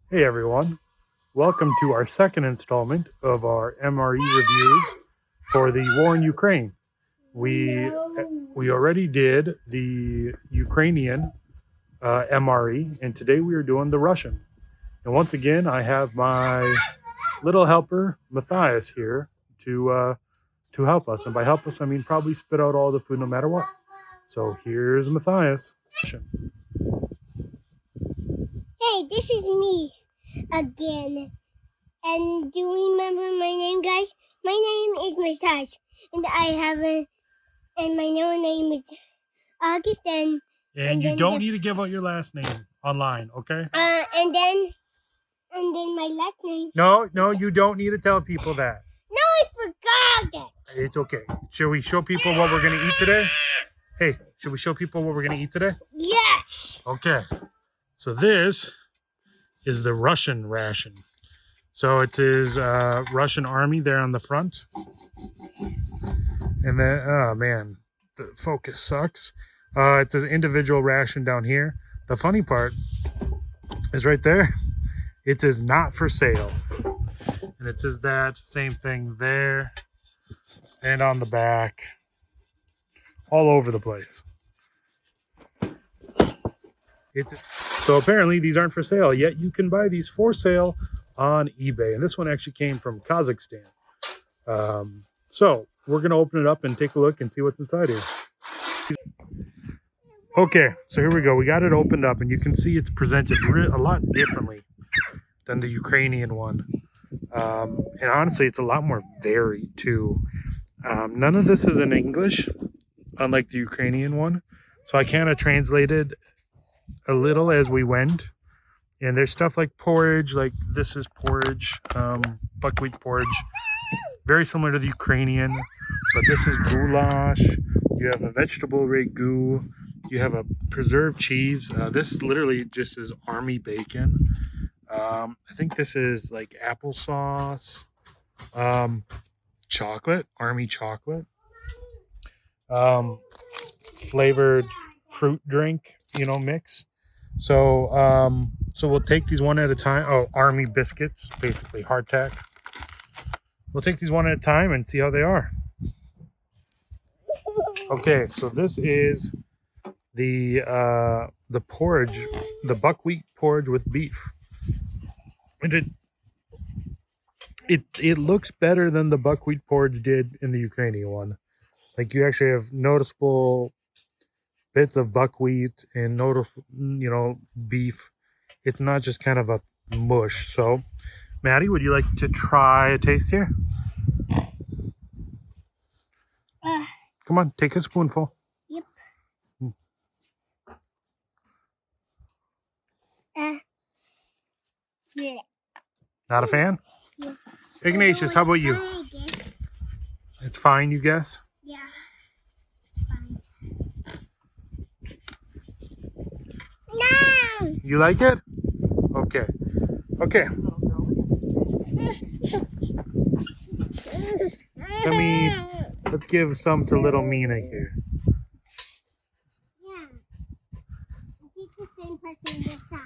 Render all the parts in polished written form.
Hey everyone, welcome to our second installment of our MRE reviews for the war in Ukraine. We already did the Ukrainian MRE, and today we are doing the Russian. And once again, I have my little helper Matthias here to help us, and by help us I mean probably spit out all the food no matter what. So here's Matthias. Hey, this is me again. And do you remember my name, guys? My name is Matthias, and my name is August, And you don't need to give out your last name online, okay? and then my last name. No, you don't need to tell people that. No, I forgot it. It's okay. Should we show people what we're going to eat today? Hey, should we show people what we're going to eat today? Yes. Okay. So this is the Russian ration. So it is Russian army there on the front. And then, oh man, the focus sucks. It says individual ration down here. The funny part is right there. It says not for sale. And it says that same thing there and on the back, all over the place. So apparently these aren't for sale, yet you can buy these for sale on eBay. And this one actually came from Kazakhstan. So we're going to open it up and take a look and see what's inside here. Okay, so here we go. We got it opened up, and you can see it's presented a lot differently than the Ukrainian one. And honestly, it's a lot more varied too. None of this is in English, unlike the Ukrainian one. So I kind of translated a little as we went. And there's stuff like porridge, like this is porridge, buckwheat porridge. Very similar to the Ukrainian, but this is goulash. You have a vegetable ragu. You have a preserved cheese. This literally just is army bacon. I think this is like applesauce, chocolate, army chocolate, flavored fruit drink, mix. So we'll take these one at a time. Oh, army biscuits, basically hardtack. We'll take these one at a time and see how they are. Okay, so this is the porridge, the buckwheat porridge with beef. And it looks better than the buckwheat porridge did in the Ukrainian one. Like you actually have noticeable bits of buckwheat and noticeable, beef. It's not just kind of a mush. So, Maddie, would you like to try a taste here? Come on, take a spoonful. Yep. Yeah. Not a fan? Yeah. Ignatius, how about you? It's fine, you guess? Yeah. It's fine. No! You like it? Okay. Okay. Let's give some to little Mina here. Yeah. She's the same person this side.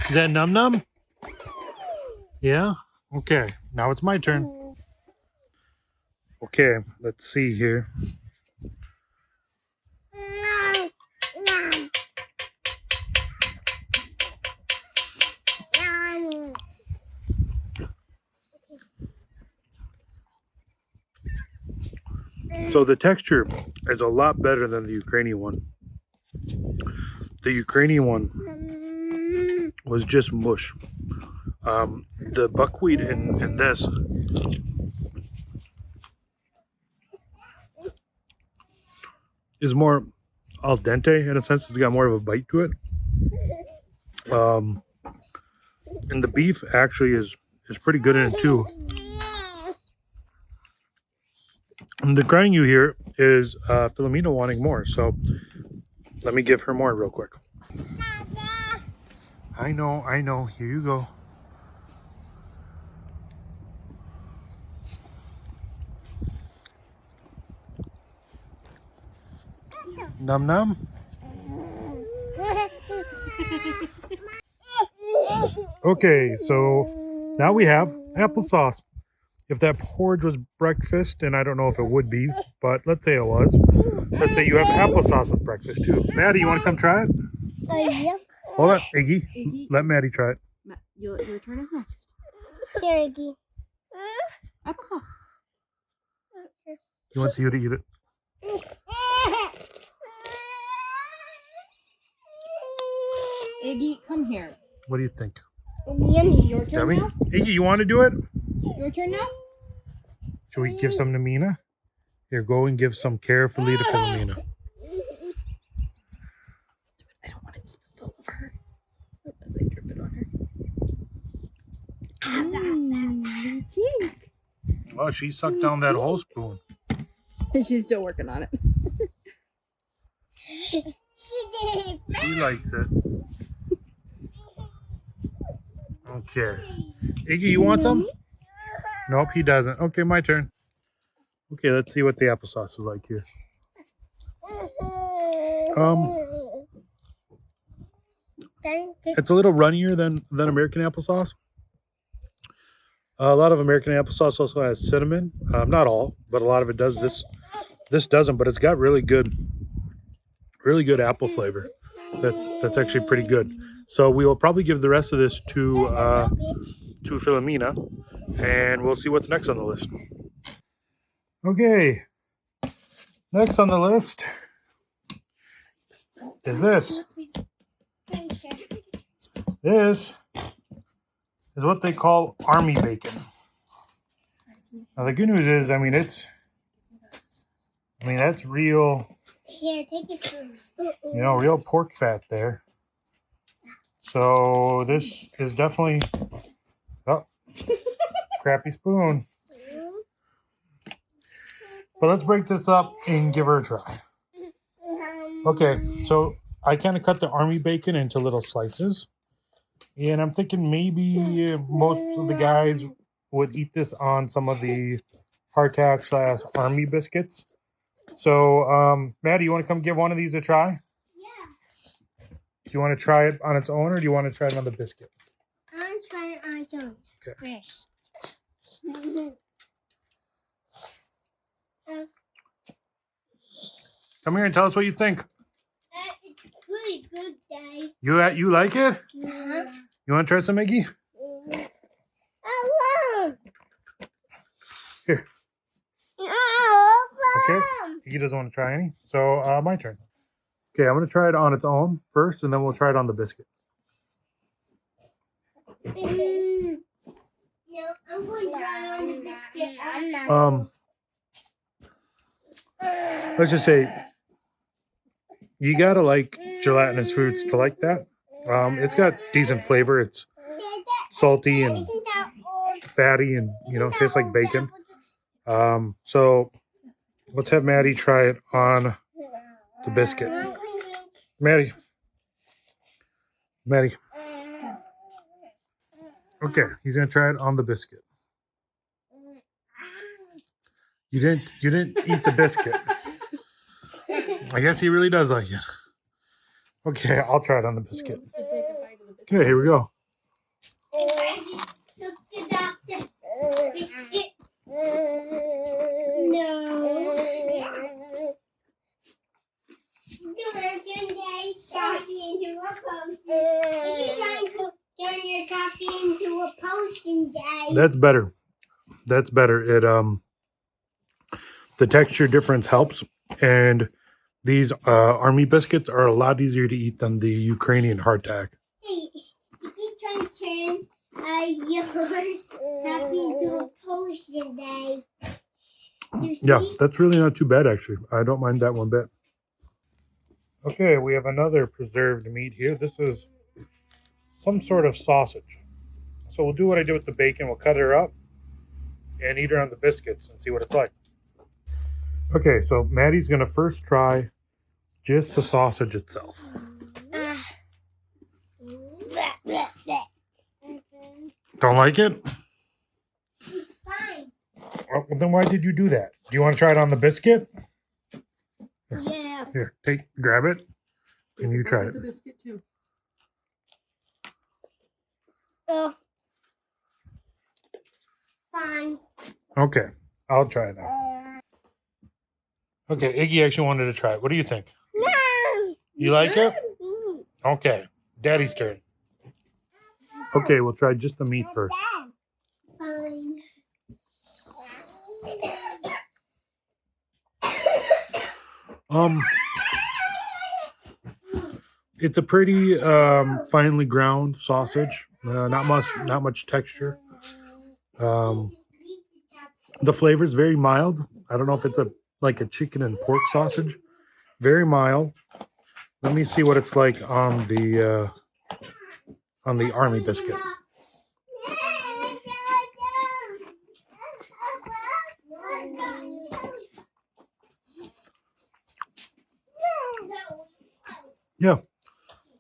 Is that Num Num? Yeah? Okay. Now it's my turn. Okay, let's see here. So the texture is a lot better than the Ukrainian one. The Ukrainian one was just mush. The buckwheat in this is more al dente in a sense. It's got more of a bite to it. And the beef actually is pretty good in it too. And the crying you hear is Philomena wanting more. So let me give her more real quick. I know. Here you go. Num num. Okay, so now we have applesauce. If that porridge was breakfast, and I don't know if it would be, but let's say it was. Let's say you have applesauce with breakfast too. Maddie, you want to come try it? Yeah. Hold on, Iggy. Iggy. Let Maddie try it. Your turn is next. Here, Iggy. Applesauce. He wants you to eat it. Iggy, come here. What do you think? Iggy, your turn Yummy? now? Iggy, you want to do it? Your turn now? Should we give some to Mina? Here, go and give some carefully to Philomena. I don't want it spilled all over her. As I drip it on her. Oh, she sucked down that whole spoon. She's still working on it. She did. She likes it. Okay. Iggy, you want some? Nope, he doesn't. Okay, my turn. Okay, let's see what the applesauce is like here. It's a little runnier than American applesauce. A lot of American applesauce also has cinnamon. Not all, but a lot of it does. This doesn't, but it's got really good apple flavor. That's actually pretty good. So we will probably give the rest of this to Philomena, and we'll see what's next on the list. Okay, next on the list is this. This is what they call army bacon. Now the good news is, that's real. Here, take a spoon. Real pork fat there. So this is definitely crappy spoon. But let's break this up and give her a try. Okay, so I kind of cut the army bacon into little slices. And I'm thinking maybe most of the guys would eat this on some of the hardtack / army biscuits. So, Maddie, you want to come give one of these a try? Yeah. Do you want to try it on its own, or do you want to try it on the biscuit? I'm trying it on its own. Okay. First. Come here and tell us what you think. It's pretty good, Dad. You like it? Uh-huh. You want to try some, Iggy? I Here. won't. Okay. Iggy doesn't want to try any. So, my turn. Okay, I'm going to try it on its own first, and then we'll try it on the biscuit. No, I'm going to try on the biscuit. I'm not. Let's just say you gotta like gelatinous foods to like that. It's got decent flavor. It's salty and fatty, and tastes like bacon. So let's have Maddie try it on the biscuit. Maddie. Okay, he's gonna try it on the biscuit. You didn't eat the biscuit. I guess he really does like it. Okay, I'll try it on the biscuit. Okay, here we go. Biscuit. No. You want to turn coffee into a potion. You trying to turn your coffee into a potion, Dad. That's better. It the texture difference helps, and these army biscuits are a lot easier to eat than the Ukrainian hardtack. Hey, you trying to turn your coffee into a potion, Dad. You see? Yeah, that's really not too bad, actually. I don't mind that one bit. Okay, we have another preserved meat here. This is some sort of sausage. So we'll do what I did with the bacon. We'll cut her up and eat her on the biscuits and see what it's like. Okay, so Maddie's going to first try just the sausage itself. Don't like it? Fine. Well, then why did you do that? Do you want to try it on the biscuit? Yeah. Here, grab it, and you try it. The biscuit too. Oh. Fine. Okay, I'll try it now. Okay, Iggy actually wanted to try it. What do you think? No. You like it? Mm. Okay, Daddy's turn. Okay, we'll try just the meat first. Fine. It's a pretty finely ground sausage. Not much texture. The flavor is very mild. I don't know if it's like a chicken and pork sausage. Very mild. Let me see what it's like on the army biscuit.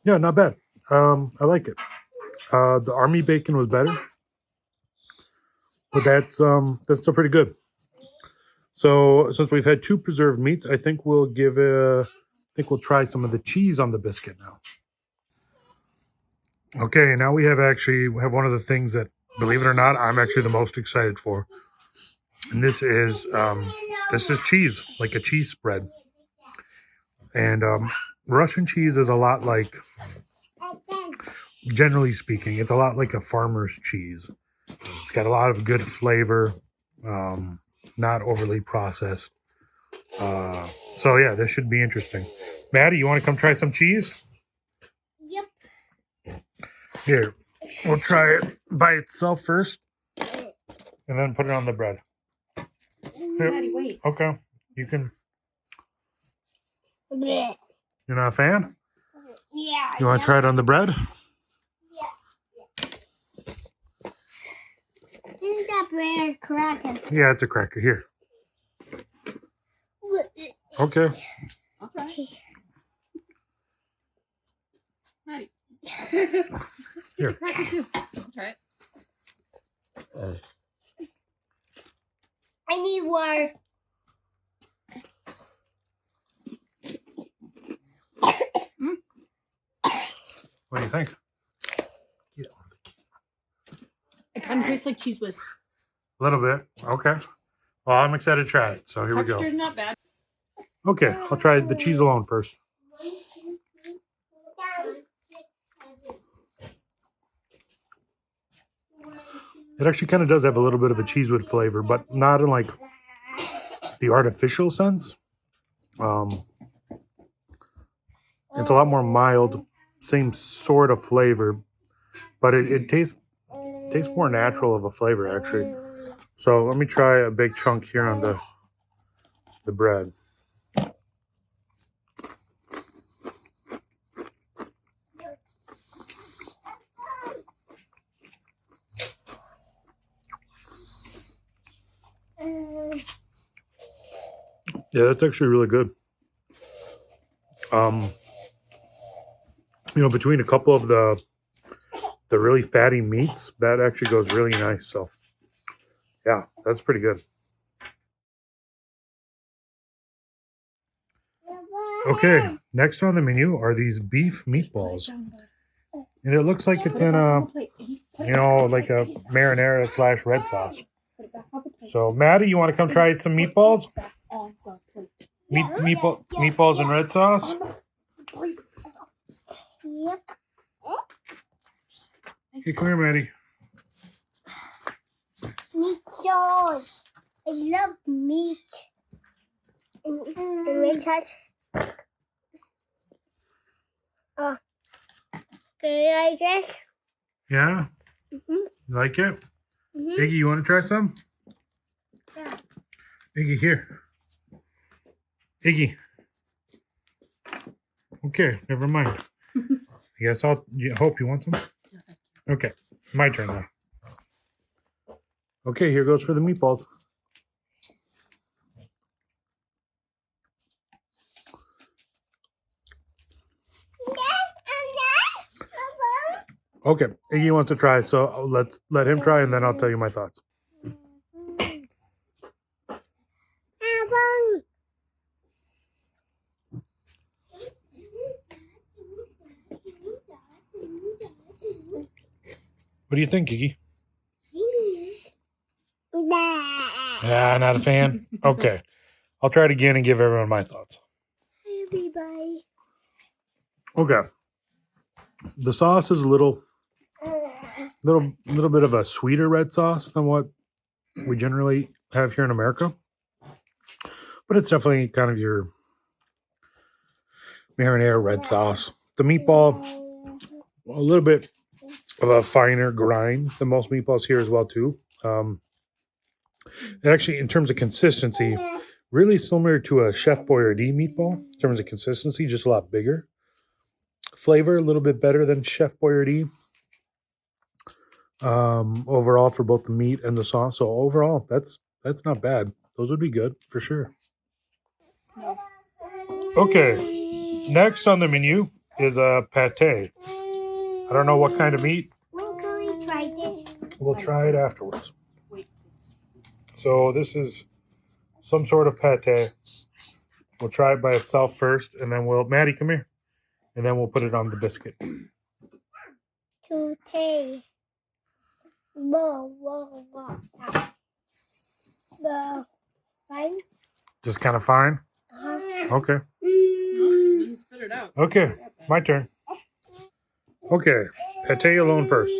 Yeah, not bad. I like it. The army bacon was better, but that's still pretty good. So since we've had two preserved meats, I think we'll try some of the cheese on the biscuit now. Okay, now we have one of the things that, believe it or not, I'm actually the most excited for, and this is cheese, like a cheese spread. And Russian cheese is a lot like, generally speaking, it's a lot like a farmer's cheese. It's got a lot of good flavor, not overly processed. So yeah, this should be interesting. Maddie, you want to come try some cheese? Yep. Here, we'll try it by itself first, and then put it on the bread. Here. Maddie, wait. Okay, you can. Blech. You're not a fan? Yeah. You want to try it on the bread? Isn't that bread cracker? Yeah, it's a cracker. Here. Okay. I'll try it. Maddie. Here. Cracker too. I'll try it. I need water. What do you think? It kind of tastes like Cheese Whiz. A little bit. Okay. Well, I'm excited to try it. So here we go. Texture's not bad. Okay, I'll try the cheese alone first. It actually kind of does have a little bit of a cheesewood flavor, but not in like the artificial sense. It's a lot more mild, same sort of flavor, but it tastes more natural of a flavor actually. So let me try a big chunk here on the bread. Yeah, that's actually really good. Between a couple of the really fatty meats, that actually goes really nice. So, yeah, that's pretty good. Okay, next on the menu are these beef meatballs. And it looks like it's in like a marinara / red sauce. So, Maddie, you want to come try some meatballs? Meatballs and red sauce? Yep. Okay, come here, Maddie. Meat sauce. I love meat. And red sauce. Oh. Do you like this? Yeah? Mm-hmm. You like it? Mm-hmm. Iggy, you want to try some? Yeah. Iggy, here. Iggy. Okay, never mind. I guess I hope you want some. Okay, my turn now. Okay, here goes for the meatballs. Okay, Iggy wants to try, so let's let him try, and then I'll tell you my thoughts. What do you think, Kiki? Nah. Yeah, not a fan? Okay. I'll try it again and give everyone my thoughts. Everybody. Okay. The sauce is a little bit of a sweeter red sauce than what we generally have here in America. But it's definitely kind of your marinara red sauce. The meatball, a little bit of a finer grind than most meatballs here as well too. And actually, in terms of consistency, really similar to a Chef Boyardee meatball in terms of consistency, just a lot bigger. Flavor a little bit better than Chef Boyardee. Overall for both the meat and the sauce. So overall, that's not bad. Those would be good for sure. Okay, next on the menu is a pate. I don't know what kind of meat. When can we try this? We'll try it afterwards. So this is some sort of pate. We'll try it by itself first, and then Maddie, come here. And then we'll put it on the biscuit. To taste. Whoa. The fine. Just kind of fine? Okay. Spit it out. Okay, my turn. Okay, pate alone first.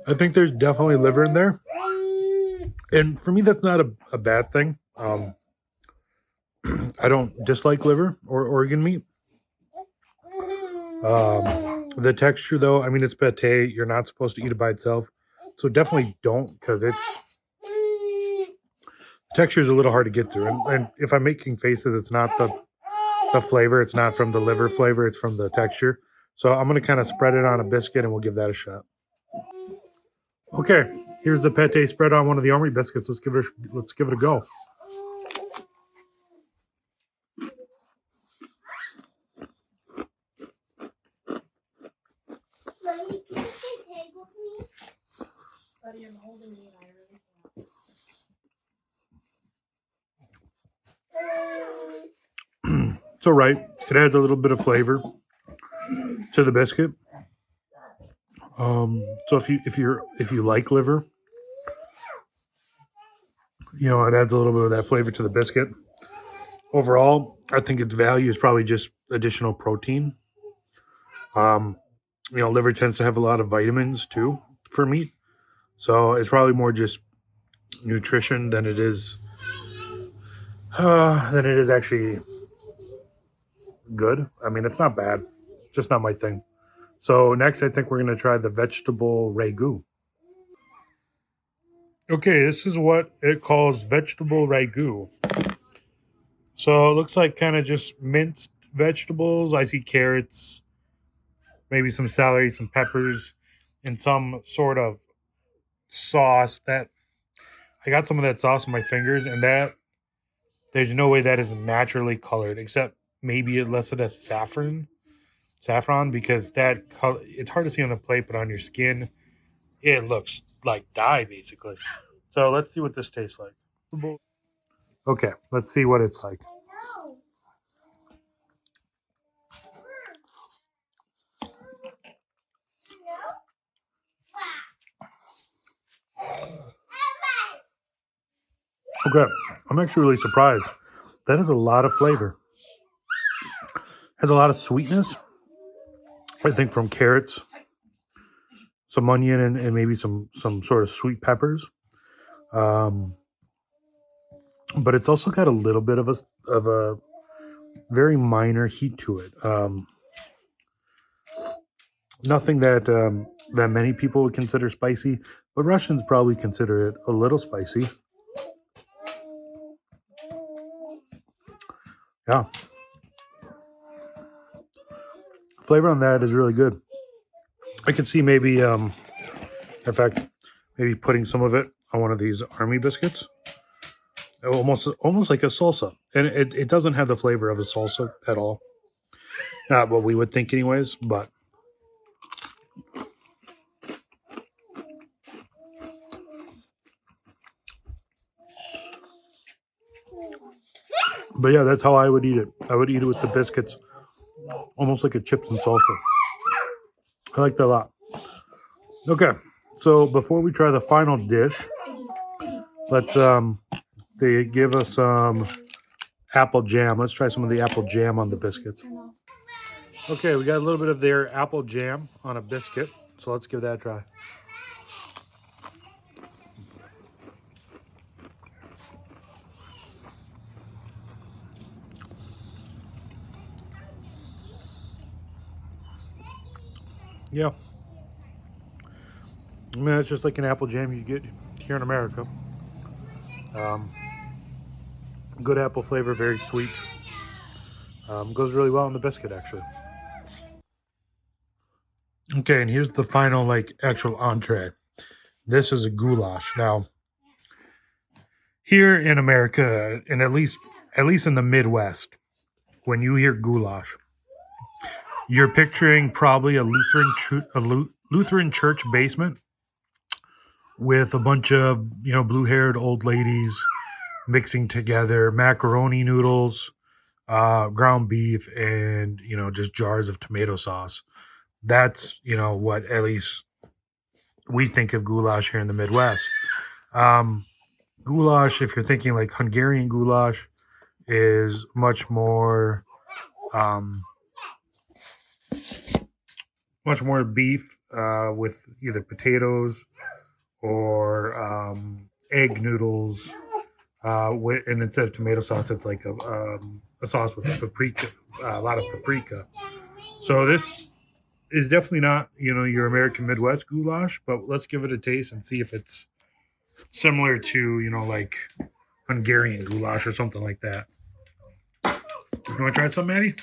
I think there's definitely liver in there. And for me, that's not a bad thing. I don't dislike liver or organ meat. The texture, though, I mean, it's pate. You're not supposed to eat it by itself. So definitely don't, because texture is a little hard to get through. And if I'm making faces, it's not the flavor. It's not from the liver flavor. It's from the texture. So I'm going to kind of spread it on a biscuit, and we'll give that a shot. Okay, here's the pate spread on one of the army biscuits. Let's give it a go. Mommy, can you take table, please? Buddy, I'm holding you and I really can't. It's all right. It adds a little bit of flavor to the biscuit. So if you like liver, it adds a little bit of that flavor to the biscuit. Overall, I think its value is probably just additional protein. Liver tends to have a lot of vitamins too for meat, so it's probably more just nutrition than it is actually good. I mean, it's not bad, just not my thing. So next, I think we're going to try the vegetable ragu. Okay, this is what it calls vegetable ragu. So it looks like kind of just minced vegetables. I see carrots, maybe some celery, some peppers, and some sort of sauce that I got some of that sauce on my fingers, and that there's no way that is naturally colored, except maybe unless it has saffron, because that color, it's hard to see on the plate, but on your skin, it looks like dye basically. So let's see what this tastes like. Okay, let's see what it's like. Okay, I'm actually really surprised. That is a lot of flavor. Has a lot of sweetness, I think, from carrots, some onion, and maybe some sort of sweet peppers. But it's also got a little bit of a very minor heat to it. Nothing that many people would consider spicy, but Russians probably consider it a little spicy. Yeah. Flavor on that is really good. I could see maybe, in fact, maybe putting some of it on one of these army biscuits. Almost like a salsa. And it doesn't have the flavor of a salsa at all. Not what we would think anyways, but But yeah, that's how I would eat it. I would eat it with the biscuits, almost like a chips and salsa. I like that a lot. Okay, so before we try the final dish, let's they give us some apple jam. Let's try some of the apple jam on the biscuits. Okay, we got a little bit of their apple jam on a biscuit, so let's give that a try. Yeah. I mean, it's just like an apple jam you get here in America. Good apple flavor, very sweet. Goes really well on the biscuit, actually. Okay, and here's the final, like, actual entree. This is a goulash. Now, here in America, and at least in the Midwest, when you hear goulash, you're picturing probably a Lutheran church basement with a bunch of, blue-haired old ladies mixing together macaroni noodles, ground beef, and, just jars of tomato sauce. That's, what at least we think of goulash here in the Midwest. Goulash, if you're thinking like Hungarian goulash, is much more beef with either potatoes or egg noodles, and instead of tomato sauce, it's like a sauce with paprika, a lot of paprika. So this is definitely not, your American Midwest goulash, but let's give it a taste and see if it's similar to, like Hungarian goulash or something like that. You want to try some, Maddie?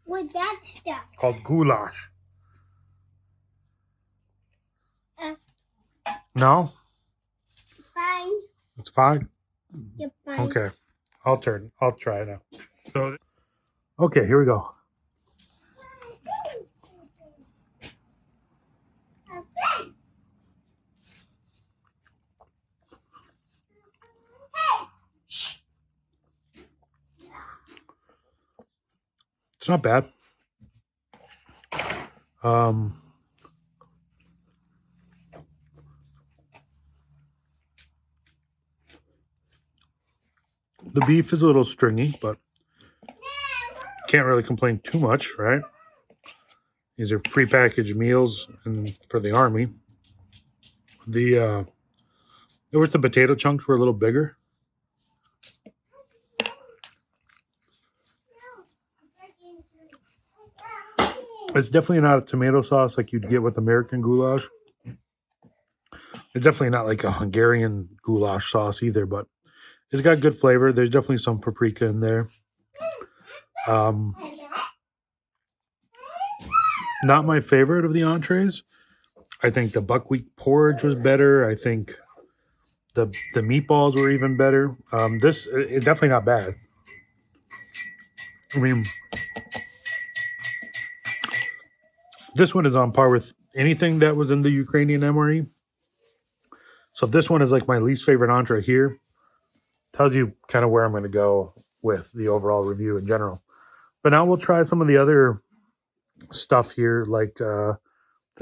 What that stuff? Called goulash. No? Fine. It's fine? You're fine. Okay. I'll try it now. So, okay, here we go. It's not bad. The beef is a little stringy, but can't really complain too much, right? These are prepackaged meals and for the army. The potato chunks were a little bigger. It's definitely not a tomato sauce like you'd get with American goulash. It's definitely not like a Hungarian goulash sauce either, but it's got good flavor. There's definitely some paprika in there. Not my favorite of the entrees. I think the buckwheat porridge was better. I think the meatballs were even better. This is definitely not bad. I mean, this one is on par with anything that was in the Ukrainian MRE. So this one is like my least favorite entree here. Tells you kind of where I'm going to go with the overall review in general. But now we'll try some of the other stuff here, like the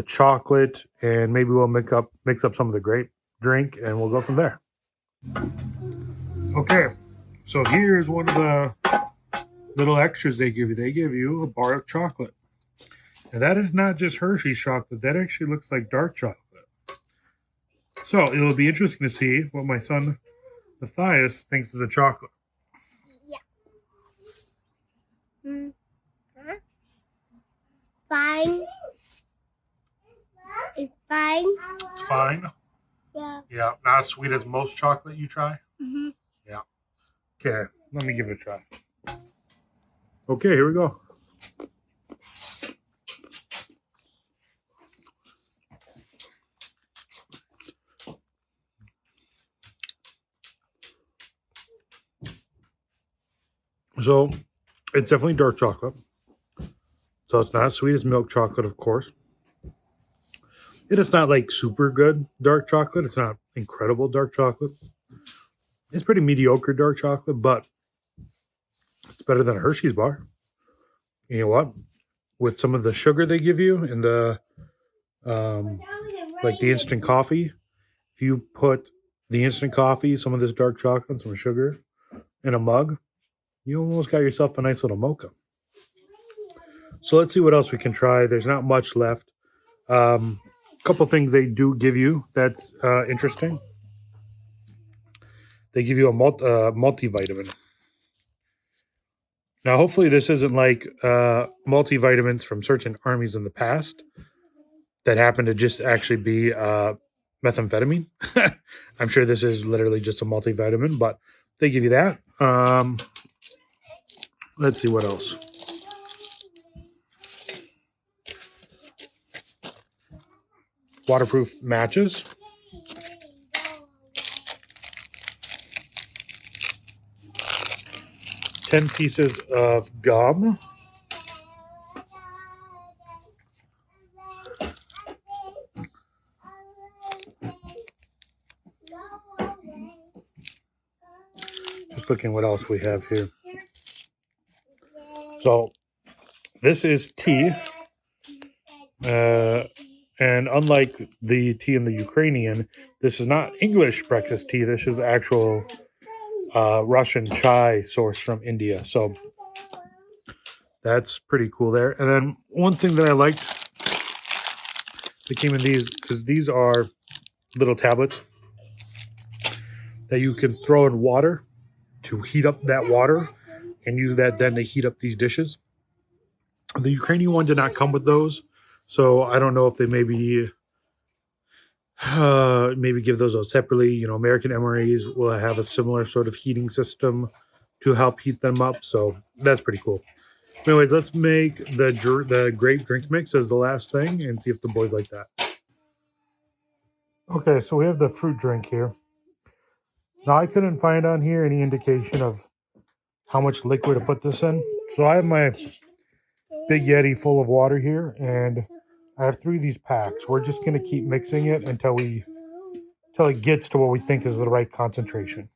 chocolate, and maybe we'll mix up some of the grape drink, and we'll go from there. Okay, so here's one of the little extras they give you. They give you a bar of chocolate. And that is not just Hershey's chocolate. That actually looks like dark chocolate. So it'll be interesting to see what my son Matthias thinks of the chocolate. Yeah. Fine. It's fine. It's fine. Yeah. Yeah, not as sweet as most chocolate you try. Mm-hmm. Yeah. Okay, let me give it a try. Okay, here we go. So it's definitely dark chocolate. So it's not as sweet as milk chocolate, of course. It is not like super good dark chocolate. It's not incredible dark chocolate. It's pretty mediocre dark chocolate, but it's better than a Hershey's bar. You know what? With some of the sugar they give you and the like the instant coffee, if you put the instant coffee, some of this dark chocolate, and some sugar in a mug, you almost got yourself a nice little mocha. So let's see what else we can try. There's not much left. A couple things they do give you that's interesting. They give you a multivitamin. Now, hopefully, this isn't like multivitamins from certain armies in the past that happen to just actually be methamphetamine. I'm sure this is literally just a multivitamin, but they give you that. Let's see what else. Waterproof matches. Ten pieces of gum. Just looking what else we have here. So this is tea. And unlike the tea in the Ukrainian, this is not English breakfast tea. This is actual Russian chai sourced from India. So that's pretty cool there. And then one thing that I liked, they came in these, because these are little tablets that you can throw in water to heat up that water and use that then to heat up these dishes. The Ukrainian one did not come with those. So I don't know if they maybe give those out separately. You know, American MREs will have a similar sort of heating system to help heat them up. So that's pretty cool. Anyways, let's make the grape drink mix as the last thing and see if the boys like that. Okay, so we have the fruit drink here. Now, I couldn't find on here any indication of how much liquid to put this in. So I have my big Yeti full of water here, and I have 3 of these packs. We're just going to keep mixing it until it gets to what we think is the right concentration.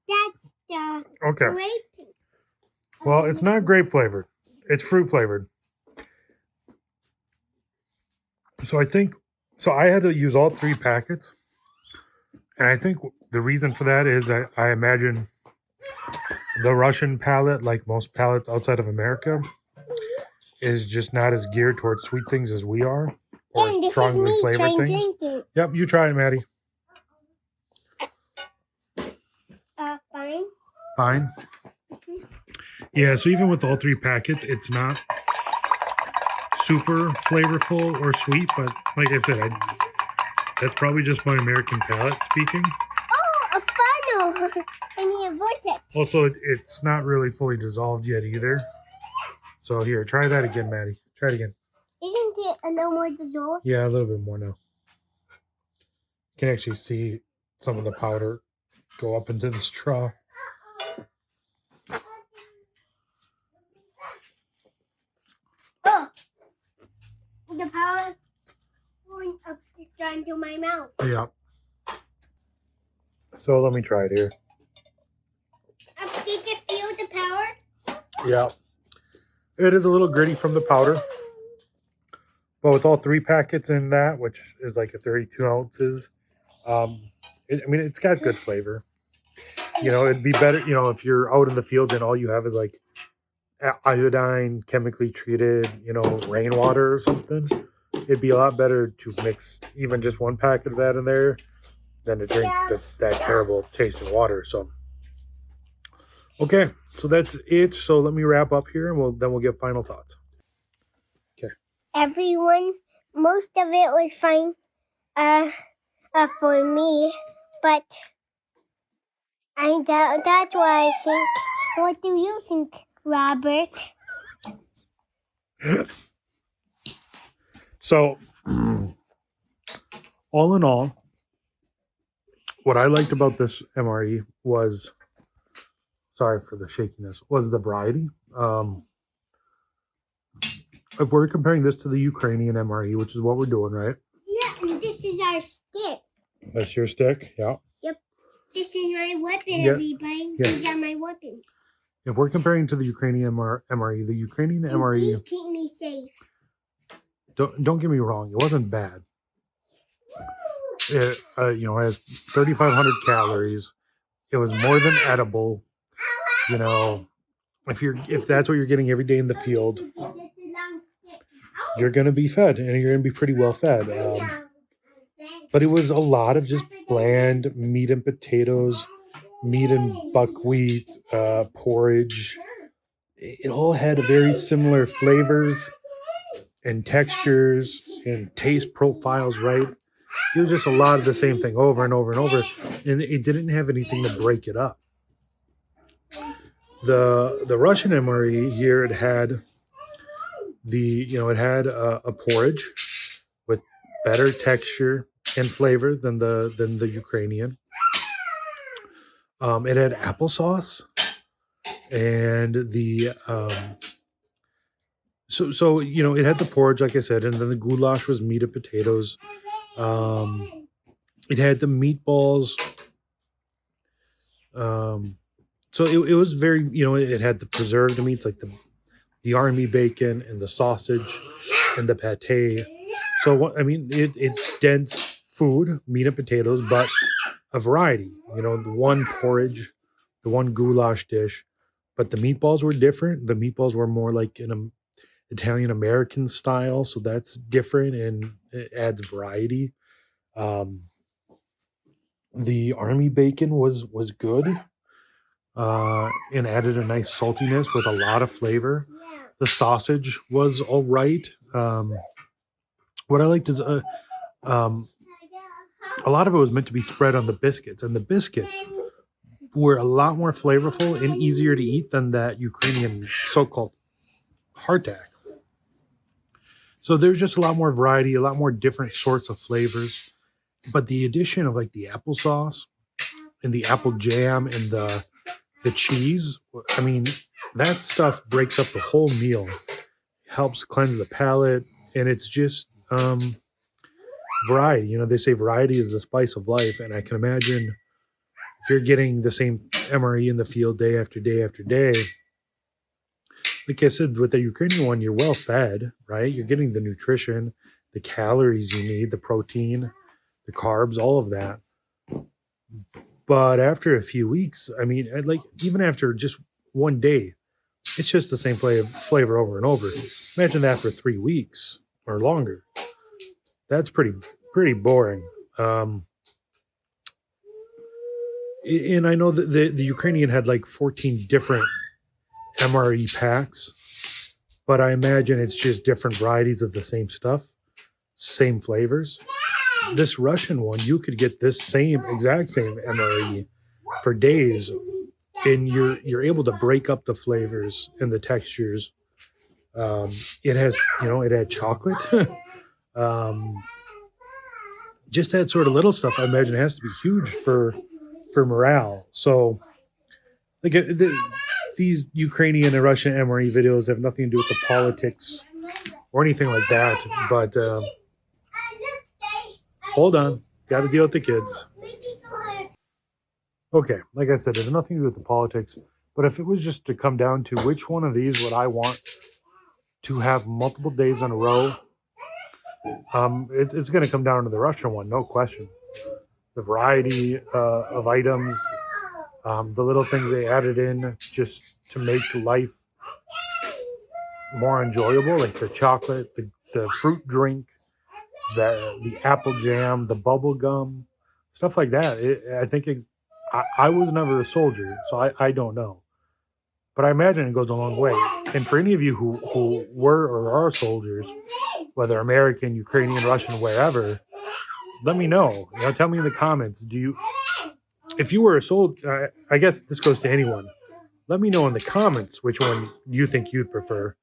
That's the Okay. grape. Well, it's not grape flavored. It's fruit flavored. So I had to use all 3 packets. And I think the reason for that is I imagine the Russian palate, like most palates outside of America, is just not as geared towards sweet things as we are. Or And this is strongly me flavored trying things. drinking. Yep, you try it, Maddie. Fine. Fine. Yeah, so even with all 3 packets, it's not super flavorful or sweet, but like I said, that's probably just my American palate speaking. Oh, a funnel. I mean a vortex. Also, it's not really fully dissolved yet either. So here, try that again, Maddie. Try it again. Isn't it a little more dissolved? Yeah, a little bit more now. You can actually see some of the powder go up into the straw. Oh, the power going up the straw into my mouth. Yeah. So let me try it here. Did you feel the power? Yeah. It is a little gritty from the powder. But with all 3 packets in that, which is like a 32 ounces, it's got good flavor. You know, it'd be better, if you're out in the field and all you have is like iodine, chemically treated, rainwater or something. It'd be a lot better to mix even just 1 packet of that in there than to drink that terrible tasting water. So, okay, so that's it. So let me wrap up here, and then we'll get final thoughts. Okay. Everyone, most of it was fine for me, but that's why I think. What do you think, Robert? So, all in all, what I liked about this MRE was, sorry for the shakiness, was the variety. If we're comparing this to the Ukrainian MRE, which is what we're doing, right? Yeah, and this is our stick. That's your stick, yeah. Yep. This is my weapon, Yeah. everybody. Yes. These are my weapons. If we're comparing to the Ukrainian MRE, the Ukrainian And MRE, these keep me safe. don't get me wrong, it wasn't bad. It has 3,500 calories. It was more than edible. You know, if that's what you're getting every day in the field, you're gonna be fed, and you're gonna be pretty well fed. But it was a lot of just bland meat and potatoes, meat and buckwheat, porridge. It all had very similar flavors and textures and taste profiles, right? It was just a lot of the same thing over and over and over, and it didn't have anything to break it up. The Russian MRE here, it had a porridge with better texture and flavor than the Ukrainian. It had applesauce, and it had the porridge, like I said, and then the goulash was meat and potatoes. It had the meatballs. So it was very, it had the preserved meats like the army bacon and the sausage and the pate. So it's dense food, meat and potatoes, but a variety. The one porridge, the one goulash dish, but the meatballs were different. The meatballs were more like an Italian American style, so that's different and it adds variety. The army bacon was good, and added a nice saltiness with a lot of flavor. The sausage was all right. What I liked is a lot of it was meant to be spread on the biscuits, and the biscuits were a lot more flavorful and easier to eat than that Ukrainian so-called hardtack. So there's just a lot more variety, a lot more different sorts of flavors. But the addition of like the applesauce and the apple jam and the cheese, that stuff breaks up the whole meal, helps cleanse the palate, and it's just variety. They say variety is the spice of life, and I can imagine if you're getting the same MRE in the field day after day after day, like I said, with the Ukrainian one, you're well fed, right? You're getting the nutrition, the calories you need, the protein, the carbs, all of that. But after a few weeks, even after just one day, it's just the same flavor over and over. Imagine that for 3 weeks or longer. That's pretty boring. And I know that the Ukrainian had like 14 different MRE packs, but I imagine it's just different varieties of the same stuff, same flavors. This Russian one, you could get this exact same MRE for days, and you're able to break up the flavors and the textures. It had chocolate. Just that sort of little stuff, I imagine, has to be huge for morale. So, these Ukrainian and Russian MRE videos have nothing to do with the politics or anything like that. But hold on, got to deal with the kids. Okay, like I said, there's nothing to do with the politics. But if it was just to come down to which one of these would I want to have multiple days in a row, it's going to come down to the Russian one, no question. The variety of items, the little things they added in just to make life more enjoyable, like the chocolate, the fruit drink, the apple jam, the bubble gum, stuff like that. I was never a soldier, so I don't know. But I imagine it goes a long way. And for any of you who were or are soldiers, whether American, Ukrainian, Russian, wherever, let me know. Tell me in the comments. If you were a soldier, I guess this goes to anyone. Let me know in the comments which one you think you'd prefer.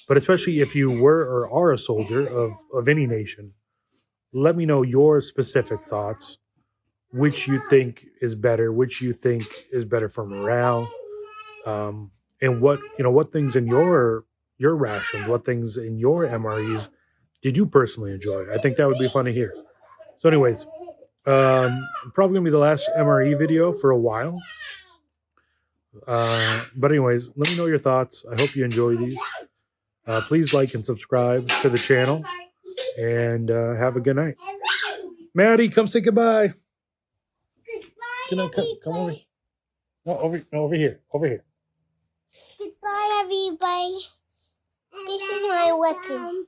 But especially if you were or are a soldier of any nation, let me know your specific thoughts, which you think is better, which you think is better for morale, and what things in your rations, what things in your MREs did you personally enjoy? I think that would be fun to hear. So anyways, Probably gonna be the last MRE video for a while. But anyways, let me know your thoughts. I hope you enjoy these. Please like and subscribe to the channel, and have a good night. Maddie, come say goodbye. Goodbye, Come over here. No, over here. Over here. Goodbye, everybody. This is my weapon.